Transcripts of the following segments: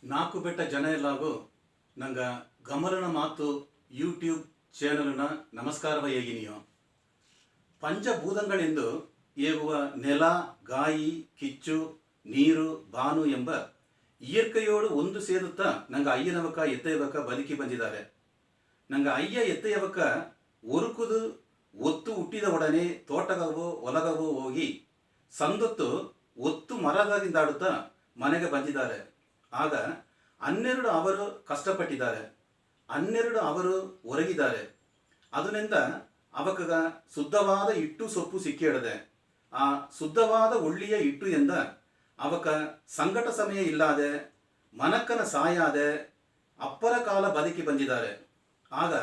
ನಾಲ್ಕು ಬೆಟ್ಟ ಜನ ಎಲ್ಲಾಗೂ ನಂಗ ಗಮಲನ ಮಾತು ಯೂಟ್ಯೂಬ್ ಚಾನಲ್ನ ನಮಸ್ಕಾರವ ಹೇಗಿನಿಯೋ. ಪಂಚಭೂತಗಳೆಂದು ಏಗುವ ನೆಲ, ಗಾಯಿ, ಕಿಚ್ಚು, ನೀರು, ಬಾನು ಎಂಬ ಇಯರ್ಕೈಯೋಡು ಒಂದು ಸೇರುತ್ತಾ ನಂಗೆ ಅಯ್ಯನವಕ ಎತ್ತೆಯವಕ ಬದುಕಿ ಬಂದಿದ್ದಾರೆ. ನಂಗೆ ಅಯ್ಯ ಎತ್ತೆಯವಕ ಒರುಕುದು ಒತ್ತು ಹುಟ್ಟಿದ ಒಡನೆ ತೋಟಗವೋ ಹೊಲಗವೋ ಹೋಗಿ ಸಂದೊತ್ತು ಒತ್ತು ಮರದಾಗಿಂದಾಡುತ್ತಾ ಮನೆಗೆ ಬಂದಿದ್ದಾರೆ. ಆಗ 12 ಅವರು ಕಷ್ಟಪಟ್ಟಿದ್ದಾರೆ, 12 ಅವರು ಹೊರಗಿದ್ದಾರೆ. ಅದರಿಂದ ಅವಕಗ ಶುದ್ಧವಾದ ಹಿಟ್ಟು ಸೊಪ್ಪು ಸಿಕ್ಕಿಡದೆ, ಆ ಶುದ್ಧವಾದ ಒಳ್ಳೆಯ ಹಿಟ್ಟು ಎಂದ ಅವಕ ಸಂಕಟ ಸಮಯ ಇಲ್ಲದೆ ಮನಕ್ಕನ ಸಾಯಾದೆ ಅಪ್ಪರ ಕಾಲ ಬದುಕಿ ಬಂದಿದ್ದಾರೆ. ಆಗ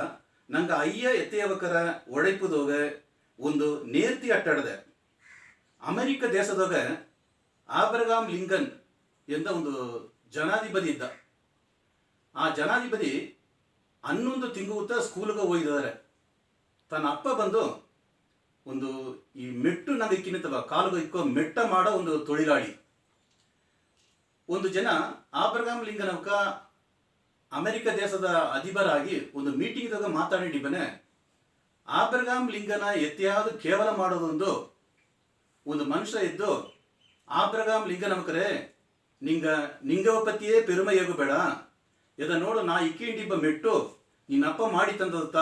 ನಂಗೆ ಅಯ್ಯ ಎತ್ತೆಯವಕರ ಒழைಪುದೋಗ ಒಂದು ನೇರ್ತಿ ಅಟ್ಟಾಡದೆ. ಅಮೆರಿಕ ದೇಶದಾಗ ಆಬ್ರಹಾಂ ಲಿಂಕನ್ ಎಂದ ಒಂದು ಜನಾಧಿಪತಿ ಇದ್ದ. ಆ ಜನಾಧಿಪತಿ 11 ತಿಂಗಳು ಸ್ಕೂಲ್ಗೆ ಹೋಗಿದ್ದಾರೆ. ತನ್ನ ಅಪ್ಪ ಬಂದು ಒಂದು ಈ ಮೆಟ್ಟು ನಂಗೆ ಇಕ್ಕಿನಿತ್ತವ ಕಾಲುಗ ಇಕ್ಕೋ ಮೆಟ್ಟ ಮಾಡೋ ಒಂದು ತೊಳಿಲಾಳಿ. ಒಂದು ಜನ ಆಬ್ರಹಾಂ ಲಿಂಕನ್ ಅವಕ ಅಮೆರಿಕ ದೇಶದ ಅಧಿಪರಾಗಿ ಒಂದು ಮೀಟಿಂಗ್ದಾಗ ಮಾತಾಡಿಬನೆ ಆಬ್ರಹಾಂ ಲಿಂಕನ ಎತ್ತೆಯಾವುದು ಕೇವಲ ಮಾಡೋದೊಂದು ಒಂದು ಮನುಷ್ಯ ಇದ್ದು ಆಬ್ರಹಾಂ ಲಿಂಕನ್ ಅವಕರೇ ನಿಂಗವ ಪತಿಯೇ ಪೆರುಮೆಯೇಗು ಬೇಡ ಎದ ನೋಡು ನಾ ಇಕ್ಕಿಂಡಿಬ್ಬ ಮೆಟ್ಟು ನಿನ್ನಪ್ಪ ಮಾಡಿ ತಂದತ್ತ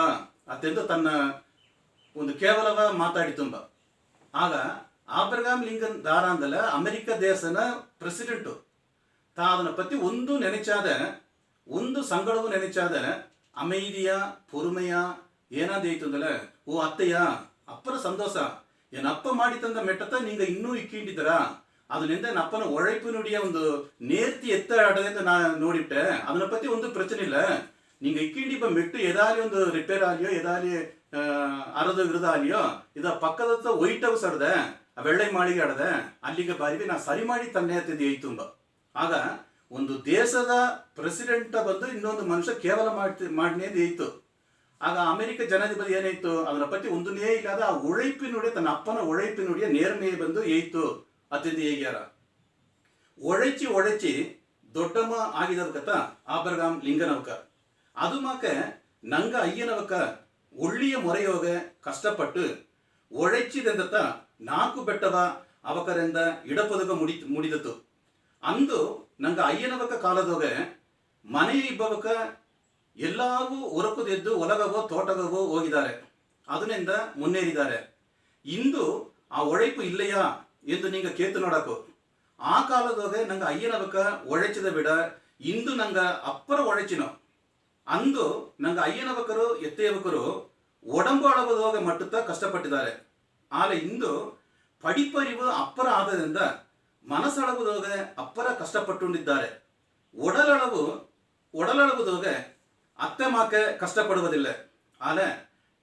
ಅತ್ತೆಂದು ತನ್ನ ಒಂದು ಕೇವಲವ ಮಾತಾಡಿ ತುಂಬ. ಆಗ ಆಬ್ರಹಾಂ ಲಿಂಕನ್ ದಾರ ಅಂದಲ ಅಮೆರಿಕ ದೇಶನ ಪ್ರೆಸಿಡೆಂಟು ತಾ ಅದನ್ನ ಪತಿ ಒಂದು ನೆನೆಚಾದ ಒಂದು ಸಂಗಳವು ನೆನೆಚಾದ ಅಮೈದಿಯ ಪೊರುಮೆಯ ಏನಾದೈತು ಅಂದಲ ಓ ಅತ್ತೆಯ ಅಪ್ಪರ ಸಂತೋಷ ಏನಪ್ಪ ಮಾಡಿ ತಂದ ಮೆಟ್ಟತ್ತ ನಿಂಗ ಇನ್ನೂ ಇಕ್ಕಿಂಡಿದ್ದರ ಅದರಿಂದ ನಪ್ಪನ ಒழைಪು ನುಡಿಯ ಒಂದು ನೇರ್ತಿ ಎತ್ತ ಆಟದಿಂದ ನಾ ನೋಡಿಬಿಟ್ಟೆ. ಅದನ್ನ ಪತಿ ಒಂದು ಪ್ರಚನೆ ಇಲ್ಲ. ನಿಂಗೆ ಇಕ್ಕಿಂಡಿಬ್ಬ ಮೆಟ್ಟು ಎದಾಲಿ ಒಂದು ರಿಪೇರ್ ಆಲಿಯೋ ಎದಾಲಿ ಅರದು ಇರದ ಆಲಿಯೋ ಇದ ಪಕ್ಕದ ವೈಟ್ ಹೌಸ್ ಆಡದೆ ಆ ಬೆಳ್ಳೆ ಮಾಳಿಗೆ ಆಡದೆ ಅಲ್ಲಿಗೆ ಬಾರಿಗೆ ನಾ ಸರಿ ಮಾಡಿ ತನ್ನೆ ಹತ್ತಿದ್ದೆ ಐ ತುಂಬ. ಆಗ ಒಂದು ದೇಶದ ಪ್ರೆಸಿಡೆಂಟ್ ಬಂದು ಇನ್ನೊಂದು ಮನುಷ್ಯ ಕೇವಲ ಮಾಡಿನೇದು ಐತು. ಆಗ ಅಮೆರಿಕ ಜನಾಧಿಪತಿ ಏನಾಯ್ತು ಅದರ ಪತಿ ಒಂದನೇ ಇಲ್ಲದ ಆ ಉழைಪಿನುಡಿಯ ತನ್ನ ಅಪ್ಪನ ಉழைಪಿನುಡಿಯ ನೇರ್ಮೆಯ ಬಂದು ಏಯ್ತು ಅತ್ಯಂತ ಹೇಗ್ಯಾರ ಒழைಚಿ ದೊಡ್ಡಮ್ಮ ಆಗಿದವಕತ ಆಬ್ರಹಾಂ ಲಿಂಕನವಕ ಅದು ಮಾಕೆ ನಂಗ ಅಯ್ಯನವಕ ಒಳ್ಳೆಯ ಮೊರೆಯೋಗ ಕಷ್ಟಪಟ್ಟು ಒழைಚಿದೆಂದತ 4 ಬೆಟ್ಟವ ಅವಕರಿಂದ ಇಡಪದಕ ಮುಡಿದತು. ಅಂದು ನಂಗ ಅಯ್ಯನವಕ ಕಾಲದೋಗ ಮನೆಯ ಇಬ್ಬವಕ ಎಲ್ಲಾಗೂ ಹೊರಕುದೆದ್ದು ಹೊಲಗವೋ ತೋಟಗವೋ ಹೋಗಿದ್ದಾರೆ. ಅದರಿಂದ ಮುನ್ನೇರಿದ್ದಾರೆ. ಇಂದು ಆ ಒழைಪು ಇಲ್ಲಯ್ಯ ಎಂದು ನಿಂಗ ಕೇತು ನೋಡಕು. ಆ ಕಾಲದೋಗ ನಂಗೆ ಅಯ್ಯನವಕ ಒழைಚಿದ ಬಿಡ ಇಂದು ನಂಗ ಅಪ್ಪರ ಒழைಚಿನೋ. ಅಂದು ನಂಗೆ ಅಯ್ಯನವಕರು ಎತ್ತೆಯವಕರು ಒಡಂಬು ಅಳವದೋಗ ಮಟ್ಟುತ್ತಾ ಕಷ್ಟಪಟ್ಟಿದ್ದಾರೆ. ಆಲೆ ಇಂದು ಪಡಿಪರಿವು ಅಪ್ಪರ ಆದದಿಂದ ಮನಸ್ಸಳವುದೋಗ ಅಪ್ಪರ ಕಷ್ಟಪಟ್ಟುಕೊಂಡಿದ್ದಾರೆ. ಒಡಲಳವುದೋಗ ಅತ್ತೆ ಮಾಕೆ ಕಷ್ಟಪಡುವುದಿಲ್ಲ. ಆಲೆ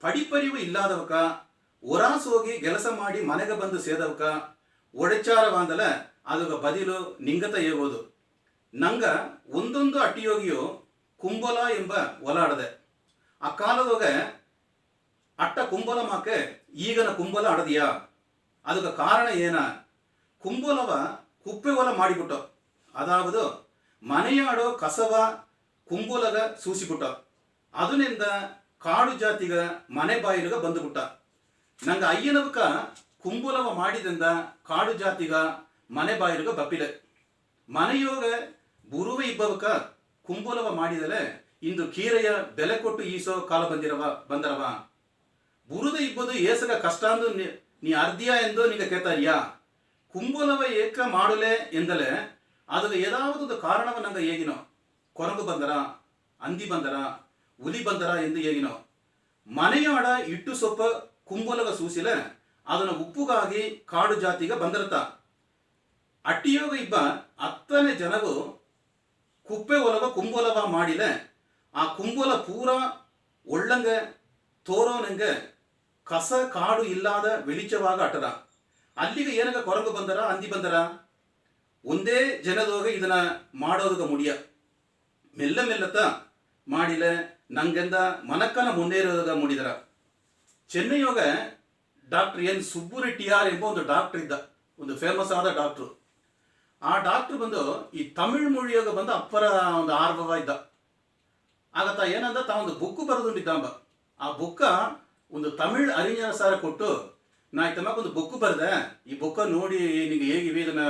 ಪಡಿಪರಿವು ಇಲ್ಲದವಕ ಒರಾಸ್ ಹೋಗಿ ಕೆಲಸ ಮಾಡಿ ಮನೆಗೆ ಬಂದು ಸೇದವಕ ಒಡೆಚಾರವಾಂದಲ ಅದುಗ ಬದಿಲು ನಿಂಗತ ಏಗೋದು. ನಂಗ ಒಂದೊಂದು ಅಟ್ಟಿಯೋಗಿಯು ಕುಂಬಲ ಎಂಬ ಹೊಲಾಡದೆ. ಆ ಕಾಲದೋಗ ಅಟ್ಟ ಕುಂಬಲ ಮಾಕೆ ಈಗನ ಕುಂಬಲ ಆಡದಿಯಾ ಅದಕ್ಕ ಕಾರಣ ಏನ? ಕುಂಬಲವ ಕುಪ್ಪೆ ಹೊಲ ಮಾಡಿಬಿಟ್ಟ. ಅದಾವುದು ಮನೆಯಾಡೋ ಕಸವ ಕುಂಬಲಗ ಸೂಸಿಬಿಟ್ಟ. ಅದರಿಂದ ಕಾಡು ಜಾತಿಗ ಮನೆ ಬಾಯಿಲುಗ ಬಂದುಬಿಟ್ಟ. ನಂಗೆ ಅಯ್ಯನವಕ ಕುಂಬಲವ ಮಾಡಿದಿಂದ ಕಾಡು ಜಾತಿಗ ಮನೆ ಬಾಯಿಲುಗ ಬಪ್ಪಿಲೆ. ಮನೆಯೋಗ ಬುರುವ ಇಬ್ಬವಕ ಕುಂಬಲವ ಮಾಡಿದಲೆ ಇಂದು ಕೀರೆಯ ಬೆಲೆ ಕೊಟ್ಟು ಈಸೋ ಕಾಲ ಬಂದರವ. ಬುರುದ ಇಬ್ಬದು ಏಸಗ ಕಷ್ಟ ಅಂದು ನೀ ಅರ್ಧಿಯ ಎಂದು ನಿಂಗೆ ಕೇತಾರಿಯಾ? ಕುಂಬಲವ ಏಕ ಮಾಡಲೆ ಎಂದಲೆ ಅದಕ್ಕೆ ಏದಾವುದೊಂದು ಕಾರಣವ ನಂಗೆ ಹೇಗಿನೋ. ಕೊರಗು ಬಂದರ, ಅಂದಿ ಬಂದರ, ಹುಲಿ ಬಂದರ ಎಂದು ಹೇಗಿನೋ. ಮನೆಯಾಡ ಇಟ್ಟು ಸೊಪ್ಪ ಕುಂಬಲಗ ಸೂಸಿಲೆ ಅದನ್ನು ಉಪ್ಪುಗಾಗಿ ಕಾಡು ಜಾತಿಗ ಬಂದರತ. ಅಟ್ಟಿಯೋಗ ಇಬ್ಬ 10ನೇ ಜನವು ಕುಪ್ಪೆ ಒಲವ ಕುಂಬಲವ ಮಾಡಿಲೆ ಆ ಕುಂಬಲ ಪೂರ ಒಳ್ಳಂಗೆ ತೋರೋನಂಗೆ ಕಸ ಕಾಡು ಇಲ್ಲದ ವೆಳಿಚವಾಗ ಅಟದ. ಅಲ್ಲಿಗೆ ಏನಗ ಕೊರಗು ಬಂದರ, ಅಂದಿ ಬಂದರ ಒಂದೇ ಜನದೋಗ ಇದನ್ನ ಮಾಡೋದಗ ಮುಡಿಯ ಮೆಲ್ಲತ ಮಾಡಿಲೆ ನಂಗೆಂದ ಮನಕ್ಕನ ಮುನ್ನೇರೋದಾಗ ಮುಡಿದರ. ಚೆನ್ನೈಯೋಗ ಡಾಕ್ಟರ್ ಎನ್ ಸುಬ್ಬುರೆಡ್ಡಿಯಾರ್ ಎಂಬ ಒಂದು ಡಾಕ್ಟರ್ ಇದ್ದ, ಒಂದು ಫೇಮಸ್ ಆದ ಡಾಕ್ಟ್ರು. ಆ ಡಾಕ್ಟರ್ ಬಂದು ಈ ತಮಿಳ್ ಮொழிಯಾಗ ಬಂದು ಅಪ್ಪರ ಒಂದು ಆರ್ಭವ ಇದ್ದ. ಆಗತ್ತ ಏನಂದ ತಾ ಒಂದು ಬುಕ್ ಬರೆದುಂಡಿದ್ದಾಂಬ. ಆ ಬುಕ್ಕ ಒಂದು ತಮಿಳ್ ಅರಿஞರ ಸಾರ ಕೊಟ್ಟು ನಾ ತಮ್ಮಕ ಒಂದು ಬುಕ್ ಬರೆದೆ, ಈ ಬುಕ್ಕ ನೋಡಿ ನಿಂಗೆ ಹೇಗಿವೆ ಇದನ್ನ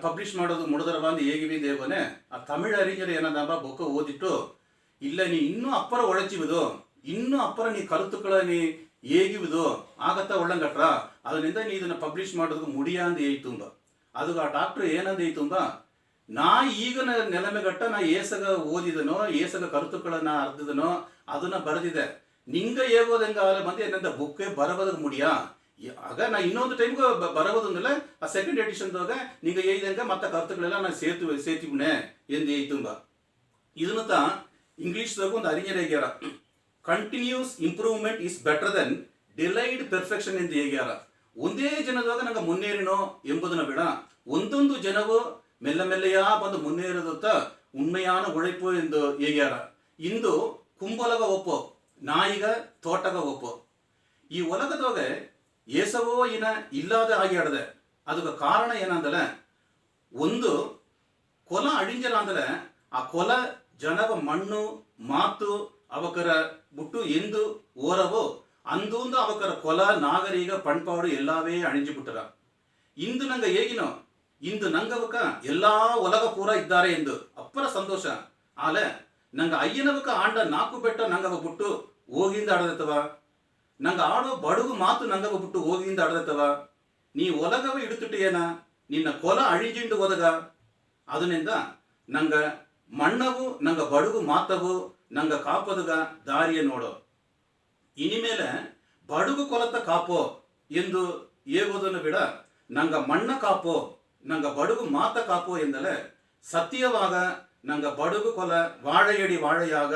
ಪಬ್ಲಿಷ್ ಮಾಡೋದು ಮುಡಿದರವ ಅಂದು ಹೇಗಿವೆ ದೇವನೇ. ಆ ತಮಿಳ್ ಅರಿஞರು ಏನಂದಾಂಬ ಬುಕ್ಕ ಓದಿಟ್ಟು, ಇಲ್ಲ ನೀ ಇನ್ನೂ ಅಪ್ಪರ ಒಳಚಿವುದು, ಇನ್ನೂ ಅಪ್ಪರ ನೀ ಕರುತುಗಳ ನೀ ಹೇಗಿವುದು ಆಗತ್ತ ಒಳ್ಳಂಗಟ್ರ, ಅದರಿಂದ ನೀ ಇದನ್ನ ಪಬ್ಲಿಷ್ ಮಾಡೋದಕ್ಕೆ ಮುಡಿಯ ಅಂದು ಏಯ್ತುಂಬ. ಅದು ಆ ಡಾಕ್ಟ್ರು ಏನಂದು ಏಯ್ತುಂಬ, ನಾ ಈಗಿನ ನೆಲಮೆಗಟ್ಟ ನಾ ಏಸಗ ಓದಿದನೋ ಏಸಗ ಕರುತುಗಳನ್ನ ಅರ್ದಿದನೋ ಅದನ್ನ ಬರೆದಿದೆ, ನಿಂಗ ಹೇಗೋದಂಗ ಆಲ ಬಂದು ಏನಂತ ಬುಕ್ಕೆ ಬರಬೋದಕ್ಕೆ ಮುಡಿಯ. ಆಗ ನಾ ಇನ್ನೊಂದು ಟೈಮ್ಗೆ ಬರಬೋದಂದಲ್ಲ ಆ ಸೆಕೆಂಡ್ ಎಡಿಷನ್ದಾಗ ನಿಂಗೆ ಏಯ್ದಂಗ ಮತ್ತೆ ಕರುತುಗಳೆಲ್ಲ ನಾ ಸೇತಿವ್ನೆ ಎಂದು ಏಯ್ತುಂಬ. ಇದನ್ನ ಇಂಗ್ಲಿಷ್ದಾಗ ಒಂದು ಅರಿஞರು ಹೇಗ್ಯಾರ, continuous improvement is better than delayed perfection ಎಂದು ಹೇಗ್ಯಾರ. ಒಂದೇ ಜನದಾಗ ನಂಗೆ ಮುನ್ನೇರಿನೋ ಎಂಬುದನ್ನ ಬಿಡ, ಒಂದೊಂದು ಜನವು ಮೆಲ್ಲ ಮೆಲ್ಲೆಯಾ ಬಂದು ಮುನ್ನೇರದತ್ತ ಉಣ್ಮೆಯಾನ ಉழைಪು ಎಂದು ಹೇಗ್ಯಾರ. ಇಂದು ಕುಂಬಲಗ ಒಪ್ಪು, ನಾಯಿಗ ತೋಟಗ ಒಪ್ಪು. ಈ ಒಲಗದಾಗ ಏಸವೋ ಇನ ಇಲ್ಲದ ಆಗ್ಯಾಡದೆ. ಅದಕ್ಕೆ ಕಾರಣ ಏನಂದಲೆ, ಒಂದು ಕೊಲ ಅಳಿಂಜರ ಅಂದ್ರೆ ಆ ಕೊಲ ಜನವ ಮಣ್ಣು ಮಾತು ಅವಕರ ಬಿಟ್ಟು ಎಂದು ಓರವೋ ಅಂದೊಂದು ಅವಕರ ಕೊಲ ನಾಗರಿಗ ಪಣ್ಪಾಡು ಎಲ್ಲವೇ ಅಣಿಂಜಿ ಬಿಟ್ಟರ. ಇಂದು ನಂಗ ಹೇಗಿನೋ ಇಂದು ನಂಗವಕ ಎಲ್ಲಾ ಒಲಗ ಪೂರ ಇದ್ದಾರೆ ಎಂದು ಅಪ್ಪರ ಸಂತೋಷ. ಆಲೆ ನಂಗ ಅಯ್ಯನವಕ ಆಂಡ ನಾಲ್ಕು ಬೆಟ್ಟ ನಂಗವ ಬಿಟ್ಟು ಹೋಗಿಂದ ಆಡದತ್ತವ, ನಂಗ ಆಡೋ ಬಡುಗು ಮಾತು ನಂಗವ ಬಿಟ್ಟು ಹೋಗಿಂದ ಆಡದತ್ತವ. ನೀ ಒಲಗವ ಇಡುತ್ತಿಟ್ಟು ಏನ ನಿನ್ನ ಕೊಲ ಅಳಿಂಜಿಂಡು ಒದಗ. ಅದರಿಂದ ನಂಗ ಮಣ್ಣವು ನಂಗ ಬಡುಗು ಮಾತವು ನಂಗ ಕಾಪದಗ ದಾರಿಯ ನೋಡೋ. ಇನಿಮೇಲೆ ಬಡುಗು ಕೊಲತ ಕಾಪೋ ಎಂದು ಹೇಗೋದನ್ನು ಬಿಡ, ನಂಗ ಮಣ್ಣ ಕಾಪೋ ನಂಗ ಬಡುಗು ಮಾತ ಕಾಪೋ ಎಂದಲೆ ಸತ್ಯವಾಗ ನಂಗ ಬಡುಗು ಕೊಲ ವಾಳೆಯಡಿ ವಾಳೆಯಾಗ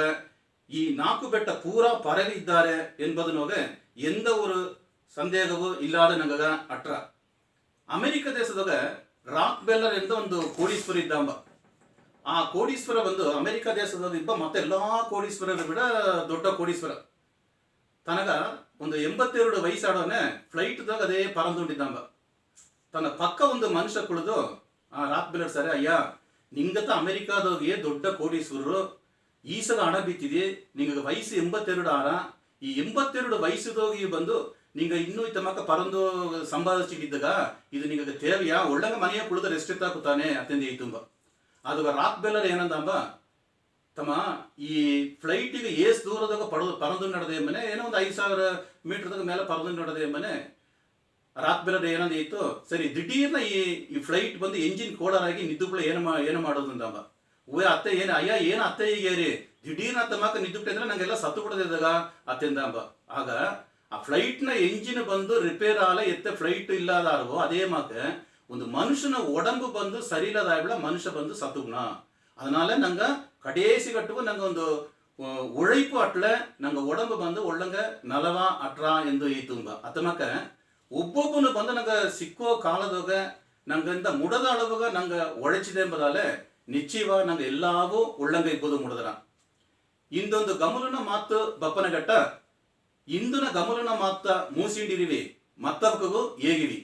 ಈ ನಾಲ್ಕು ಬೆಟ್ಟ ಪೂರಾ ಪರವಿ ಇದ್ದಾರೆ ಎಂಬುದನ್ನೋಗೆ ಎಂದ ಒಂದು ಸಂದೇಹವೂ ಇಲ್ಲದ ನಂಗಗ ಅಟ್ರ. ಅಮೆರಿಕ ದೇಶದಾಗ ರಾಕ್ ಬೆಲ್ಲರ್ ಎಂದ ಒಂದು ಕೋಡೀಶ್ವರ ಇದ್ದಾಂಬ. ಆ ಕೋಡೀಶ್ವರ ಬಂದು ಅಮೆರಿಕ ದೇಶದಾಗ ಇಬ್ಬ ಮತ್ತೆ ಎಲ್ಲಾ ಕೋಡೀಶ್ವರರು ಬಿಡ ದೊಡ್ಡ ಕೋಡೀಶ್ವರ. ತನಗ ಒಂದು 82 ವಯಸ್ಸಾಡೋನೆ ಫ್ಲೈಟ್ದಾಗ ಅದೇ ಪರಂದುಂಡಿದ್ದಾಂಬ. ತನ್ನ ಪಕ್ಕ ಒಂದು ಮನುಷ್ಯ ಕುಳಿದು ಆ ರಾಕ್ ಬೆಲ್ಲರ್ ಸರಿ, ಅಯ್ಯ ನಿಂಗತ ಅಮೆರಿಕಾದವ್ರಿಗೆ ದೊಡ್ಡ ಕೋಡೀಶ್ವರರು ಈಸಲ ಹಣ ಬಿತ್ತಿದೆ, ನಿಂಗ ವಯಸ್ಸು 82 ಆರ, ಈ 82 ವಯಸ್ಸದೋಗಿ ಬಂದು ನಿಂಗ ಇನ್ನೂ ತಮ್ಮಕ ಪರಂದು ಸಂಪಾದಿಸಿದ್ದಾಗ ಇದು ನಿಂಗ ತೇವೆಯಾ, ಒಳ್ಳಂಗ ಮನೆಯ ಕುಳಿದ ರೆಸ್ಟ್ ಎತ್ತಾಕುತ್ತಾನೆ ಅತ್ಯಂತ ಐತುಂಬ. ಅದು ರಾಕ್ ಬೆಲ್ಲರ್ ಏನಂದಂಬ, ತಮ್ಮ ಈ ಫ್ಲೈಟಿಗೆ ಏಸ್ ದೂರದಾಗ ಪರಂದು ನಡೆದ ಎಂಬನೆ, ಏನೋ ಒಂದು 5000 ಮೀಟರ್ದಾಗ ಮೇಲೆ ಪರಂದು ನಡೆದ ಎಂಬನೆ. ರಾಕ್ ಬೆಲ್ಲರ್ ಏನಂದ ಇತ್ತು, ಸರಿ ದಿಢೀರ್ನ ಈ ಫ್ಲೈಟ್ ಬಂದು ಎಂಜಿನ್ ಕೋಳರಾಗಿ ನಿದ್ದುಗಳು ಏನು ಮಾಡೋದು ಅಂದಮ್ಮ. ಅತ್ತೆ ಏನು ಅಯ್ಯ ಏನು ಅತ್ತೆ ಹೀಗೇರಿ ದಿಢೀರ್ನ ತಮ್ಮಕ ನಿದ್ದುಬಿಟ್ಟೆ ಅಂದ್ರೆ ನಂಗೆಲ್ಲ ಸತ್ತು ಬಿಡದಿದ್ದಾಗ ಅತ್ತೆಂದಮ್ಮ. ಆಗ ಆ ಫ್ಲೈಟ್ನ ಎಂಜಿನ್ ಬಂದು ರಿಪೇರ್ ಆಲ ಎತ್ತ ಫ್ಲೈಟ್ ಇಲ್ಲದಾರವೋ ಅದೇ ಮಾಕ ಒಂದು ಮನುಷ್ಯನ ಒಡಂಬು ಬಂದು ಸರಿ ಇಲ್ಲದಾಗ್ಬಿಡ ಮನುಷ್ಯ ಬಂದು ಸತ್ತುಗ್ನ. ಅದನಾல ನಂಗ ಕಡೇಸಿ ಕಟ್ಟುವ ನಂಗ ಒಂದು ಉழைப்பு ಅಟ್ಲ ನಂಗ ಒಡಂಬು ಬಂದು ಒಳ್ಳಂಗ ನಲವ ಅಟ್ರ ಎಂದು ಈತುಂಬ. ಅತಮಕ ಒಬ್ಬೊಬ್ಬನು ಬಂದು ನಂಗ ಸಿಕ್ಕೋ ಕಾಲದಾಗ ನಂಗಿಂದ ಮುಡದ ಅಳವಾಗ ನಂಗ ಒಳಚಿದೆ ಎಂಬುದಾಲೆ ನಿಶ್ಚಯವ ನಂಗ ಎಲ್ಲವೂ ಒಳ್ಳಂಗ ಇಬ್ಬದು ಮುಡದರ. ಇಂದೊಂದು ಗಮಲನ ಮಾತು ಬಪ್ಪನಗಟ್ಟ, ಇಂದುನ ಗಮಲನ ಮಾತ ಮೂಸಿಂಡಿರಿವಿ ಮತ್ತವಕಗೂ ಹೇಗಿವಿ.